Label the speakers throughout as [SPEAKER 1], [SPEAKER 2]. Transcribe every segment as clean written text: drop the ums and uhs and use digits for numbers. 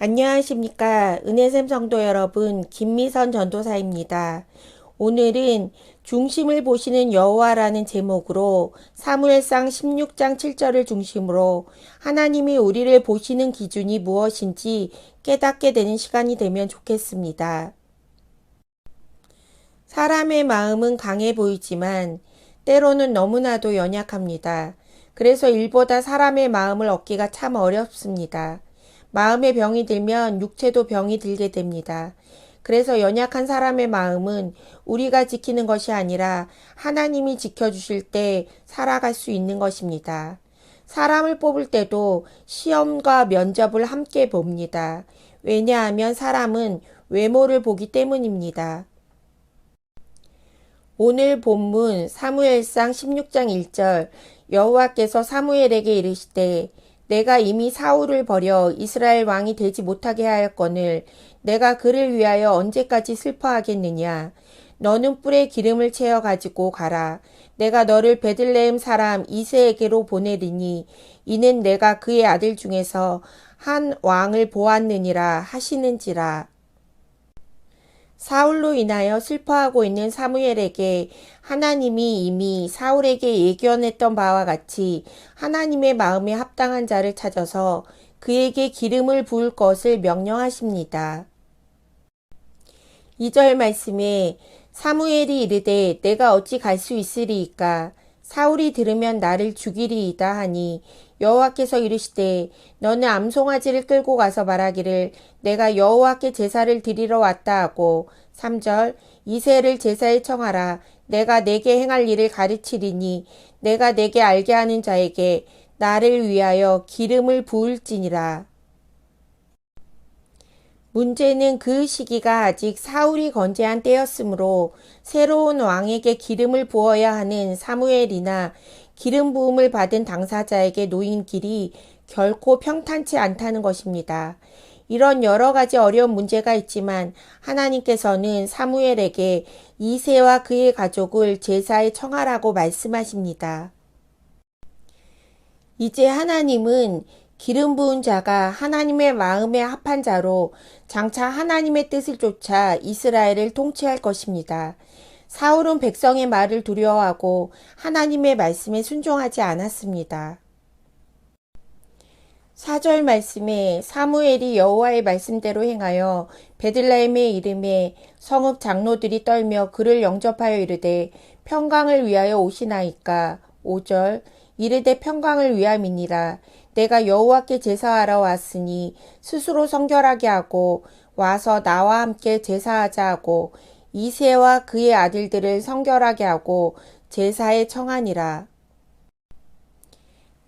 [SPEAKER 1] 안녕하십니까. 은혜샘 성도 여러분, 김미선 전도사입니다. 오늘은 중심을 보시는 여호와라는 제목으로 사무엘상 16장 7절을 중심으로 하나님이 우리를 보시는 기준이 무엇인지 깨닫게 되는 시간이 되면 좋겠습니다. 사람의 마음은 강해 보이지만 때로는 너무나도 연약합니다. 그래서 일보다 사람의 마음을 얻기가 참 어렵습니다. 마음에 병이 들면 육체도 병이 들게 됩니다. 그래서 연약한 사람의 마음은 우리가 지키는 것이 아니라 하나님이 지켜주실 때 살아갈 수 있는 것입니다. 사람을 뽑을 때도 시험과 면접을 함께 봅니다. 왜냐하면 사람은 외모를 보기 때문입니다. 오늘 본문 사무엘상 16장 1절 여호와께서 사무엘에게 이르시되 내가 이미 사울을 버려 이스라엘 왕이 되지 못하게 하였거늘 내가 그를 위하여 언제까지 슬퍼하겠느냐. 너는 뿔에 기름을 채워 가지고 가라. 내가 너를 베들레헴 사람 이새에게로 보내리니 이는 내가 그의 아들 중에서 한 왕을 보았느니라 하시는지라. 사울로 인하여 슬퍼하고 있는 사무엘에게 하나님이 이미 사울에게 예견했던 바와 같이 하나님의 마음에 합당한 자를 찾아서 그에게 기름을 부을 것을 명령하십니다. 2절 말씀에 사무엘이 이르되 내가 어찌 갈 수 있으리이까 사울이 들으면 나를 죽이리이다 하니 여호와께서 이르시되 너는 암송아지를 끌고 가서 말하기를 내가 여호와께 제사를 드리러 왔다 하고 3절 이새를 제사에 청하라 내가 내게 행할 일을 가르치리니 내가 내게 알게 하는 자에게 나를 위하여 기름을 부을지니라. 문제는 그 시기가 아직 사울이 건재한 때였으므로 새로운 왕에게 기름을 부어야 하는 사무엘이나 기름 부음을 받은 당사자에게 놓인 길이 결코 평탄치 않다는 것입니다. 이런 여러 가지 어려운 문제가 있지만 하나님께서는 사무엘에게 이새와 그의 가족을 제사에 청하라고 말씀하십니다. 이제 하나님은 기름 부은 자가 하나님의 마음에 합한 자로 장차 하나님의 뜻을 쫓아 이스라엘을 통치할 것입니다. 사울은 백성의 말을 두려워하고 하나님의 말씀에 순종하지 않았습니다. 4절 말씀에 사무엘이 여호와의 말씀대로 행하여 베들레헴의 이름에 성읍 장로들이 떨며 그를 영접하여 이르되 평강을 위하여 오시나이까. 5절 이르되 평강을 위함이니라. 내가 여호와께 제사하러 왔으니 스스로 성결하게 하고 와서 나와 함께 제사하자 하고 이새와 그의 아들들을 성결하게 하고 제사에 청하니라.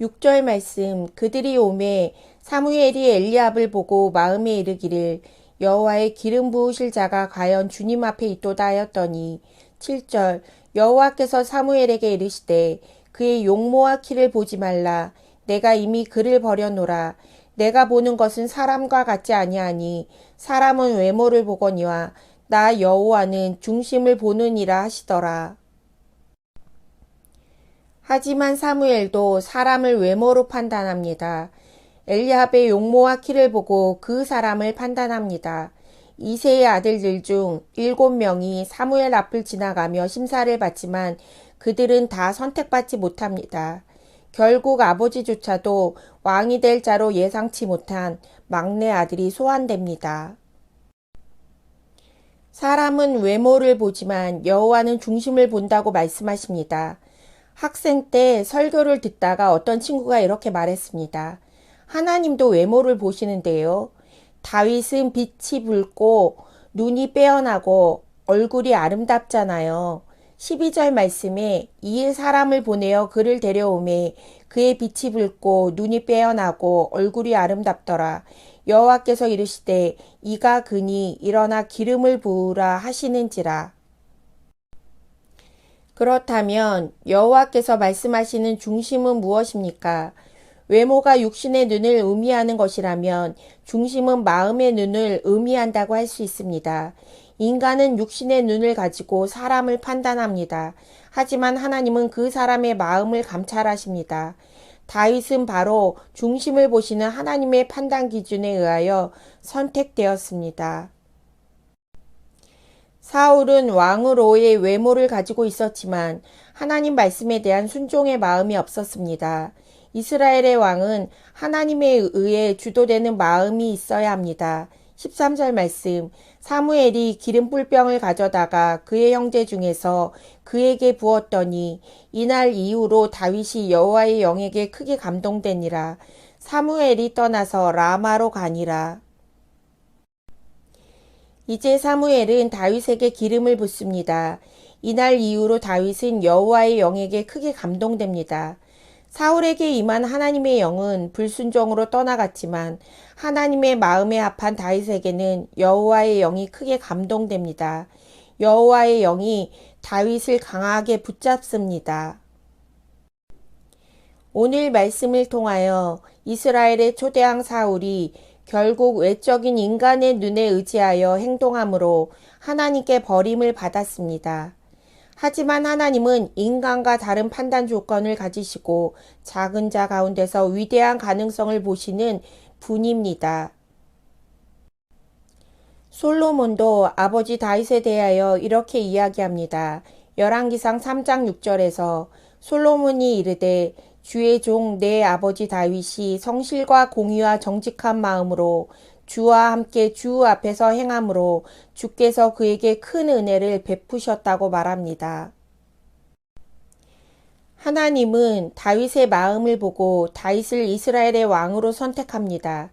[SPEAKER 1] 6절 말씀 그들이 오매 사무엘이 엘리압을 보고 마음에 이르기를 여호와의 기름 부으실 자가 과연 주님 앞에 있도다 하였더니 7절 여호와께서 사무엘에게 이르시되 그의 용모와 키를 보지 말라. 내가 이미 그를 버려노라. 내가 보는 것은 사람과 같지 아니하니 사람은 외모를 보거니와 나 여호와는 중심을 보느니라 하시더라. 하지만 사무엘도 사람을 외모로 판단합니다. 엘리압의 용모와 키를 보고 그 사람을 판단합니다. 이새의 아들들 중 7명이 사무엘 앞을 지나가며 심사를 받지만 그들은 다 선택받지 못합니다. 결국 아버지조차도 왕이 될 자로 예상치 못한 막내 아들이 소환됩니다. 사람은 외모를 보지만 여호와는 중심을 본다고 말씀하십니다. 학생 때 설교를 듣다가 어떤 친구가 이렇게 말했습니다. 하나님도 외모를 보시는데요. 다윗은 빛이 붉고 눈이 빼어나고 얼굴이 아름답잖아요. 12절 말씀에 이에 사람을 보내어 그를 데려오매 그의 빛이 붉고 눈이 빼어나고 얼굴이 아름답더라. 여호와께서 이르시되 이가 그니 일어나 기름을 부으라 하시는지라. 그렇다면 여호와께서 말씀하시는 중심은 무엇입니까? 외모가 육신의 눈을 의미하는 것이라면 중심은 마음의 눈을 의미한다고 할 수 있습니다. 인간은 육신의 눈을 가지고 사람을 판단합니다. 하지만 하나님은 그 사람의 마음을 감찰하십니다. 다윗은 바로 중심을 보시는 하나님의 판단 기준에 의하여 선택되었습니다. 사울은 왕으로의 외모를 가지고 있었지만 하나님 말씀에 대한 순종의 마음이 없었습니다. 이스라엘의 왕은 하나님에 의해 주도되는 마음이 있어야 합니다. 13절 말씀, 사무엘이 기름 뿔병을 가져다가 그의 형제 중에서 그에게 부었더니 이날 이후로 다윗이 여호와의 영에게 크게 감동되니라. 사무엘이 떠나서 라마로 가니라. 이제 사무엘은 다윗에게 기름을 붓습니다. 이날 이후로 다윗은 여호와의 영에게 크게 감동됩니다. 사울에게 임한 하나님의 영은 불순종으로 떠나갔지만 하나님의 마음에 합한 다윗에게는 여호와의 영이 크게 감동됩니다. 여호와의 영이 다윗을 강하게 붙잡습니다. 오늘 말씀을 통하여 이스라엘의 초대왕 사울이 결국 외적인 인간의 눈에 의지하여 행동함으로 하나님께 버림을 받았습니다. 하지만 하나님은 인간과 다른 판단 조건을 가지시고 작은 자 가운데서 위대한 가능성을 보시는 분입니다. 솔로몬도 아버지 다윗에 대하여 이렇게 이야기합니다. 열왕기상 3장 6절에서 솔로몬이 이르되 주의 종 내 아버지 다윗이 성실과 공의와 정직한 마음으로 주와 함께 주 앞에서 행함으로 주께서 그에게 큰 은혜를 베푸셨다고 말합니다. 하나님은 다윗의 마음을 보고 다윗을 이스라엘의 왕으로 선택합니다.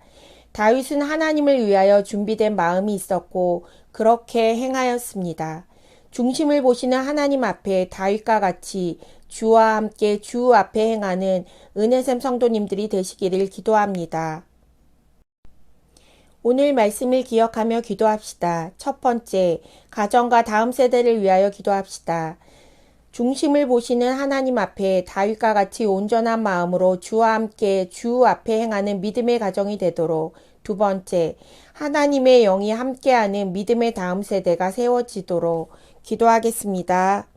[SPEAKER 1] 다윗은 하나님을 위하여 준비된 마음이 있었고 그렇게 행하였습니다. 중심을 보시는 하나님 앞에 다윗과 같이 주와 함께 주 앞에 행하는 은혜샘 성도님들이 되시기를 기도합니다. 오늘 말씀을 기억하며 기도합시다. 첫 번째, 가정과 다음 세대를 위하여 기도합시다. 중심을 보시는 하나님 앞에 다윗과 같이 온전한 마음으로 주와 함께 주 앞에 행하는 믿음의 가정이 되도록. 두 번째, 하나님의 영이 함께하는 믿음의 다음 세대가 세워지도록 기도하겠습니다.